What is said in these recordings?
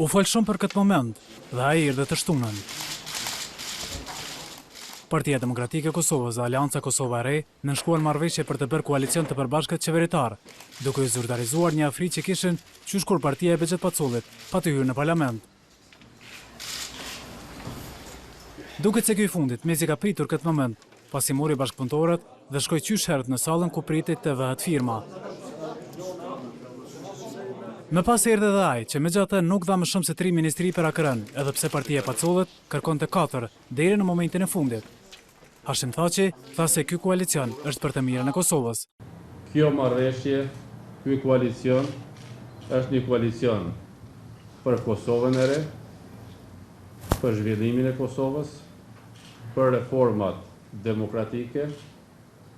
U fol shumë për këtë moment dhe ai erdhi të shtunën. Partia Demokratike e Kosovës dhe Alianca Kosova e Re nënshkruan marrëveshje për të bërë koalicion të përbashkët qeveritar, duke u zyrtarizuar një afri që kishin qysh kur partia e Bexhet Pacullit pa të hyrë në parlament. Duket se ky i fundit, mezi ka pritur këtë moment, pasi mori bashkëpunëtorët dhe shkoi qysh herët në sallën ku pritet të vëhet firma. Më pas erdhi edhe ai, që megjithatë nuk dha më shumë se 3 ministri për AKR-n, edhe pse partia e Pacullit kërkonte 4 deri në momentin e fundit. Hashim Thaçi tha se ky koalicion është për të mirën e Kosovës. Kjo marrëveshje, ky koalicion është një koalicion për Kosovën e re, për zhvillimin e Kosovës, për reformat demokratike,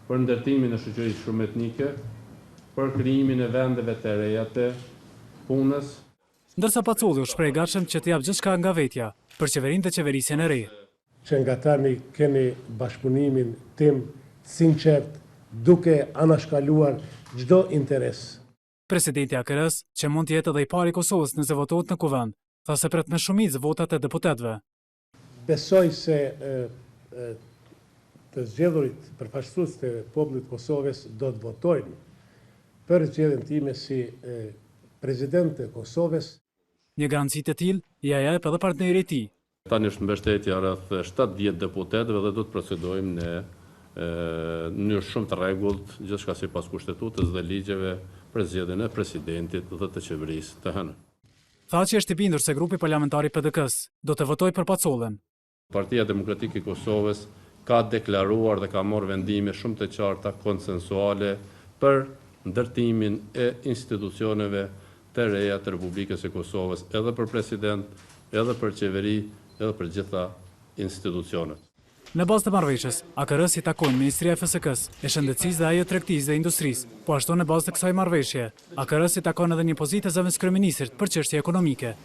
për ndërtimin e shoqërisë shumë etnike, për krijimin e vendeve të reja të punës. Ndërsa Paculli u shpreh i gatshëm që të japë gjithçka nga vetja për qeverinë dhe qeverisjen e re. Që nga tani kemi bashkëpunimin tim sinqert, duke anashkaluar çdo interes. Presidenti i AKR-s, që mund të jetë edhe i pari i Kosovës nëse votohet në kuvend, tha se pret me shumicë votat e deputetëve. Besoj se të zgjedhurit përfaqësues të popullit të Kosovës do të votojnë për zgjedhjen time si president të Kosovës. Një garanci të tillë ja jep edhe partneri i tij. Tani është mbështetja rreth 70 deputetëve dhe do të procedojmë në mënyrë shumë të rregullt, gjithçka sipas kushtetutës dhe ligjeve për zgjedhjen e presidentit dhe të qeverisë të hënë. Thaçi është i bindur se grupi parlamentar i PDK-s do të votojë për Pacullin. Partia Demokratike e Kosovës ka deklaruar dhe ka marrë vendime shumë të qarta konsensuale për ndërtimin e institucioneve të reja të Republikës e Kosovës, edhe për president, edhe për qeveri, edhe për gjitha institucionet. Në bazë të marrëveshjes, AKR si takon Ministria e FSK-s, e Shëndetësisë dhe ajo Tregtisë dhe Industrisë, po ashtu në bazë të kësaj marrëveshje, AKR si takon edhe një pozitë e zëvendës kryeministrit për çështje ekonomike.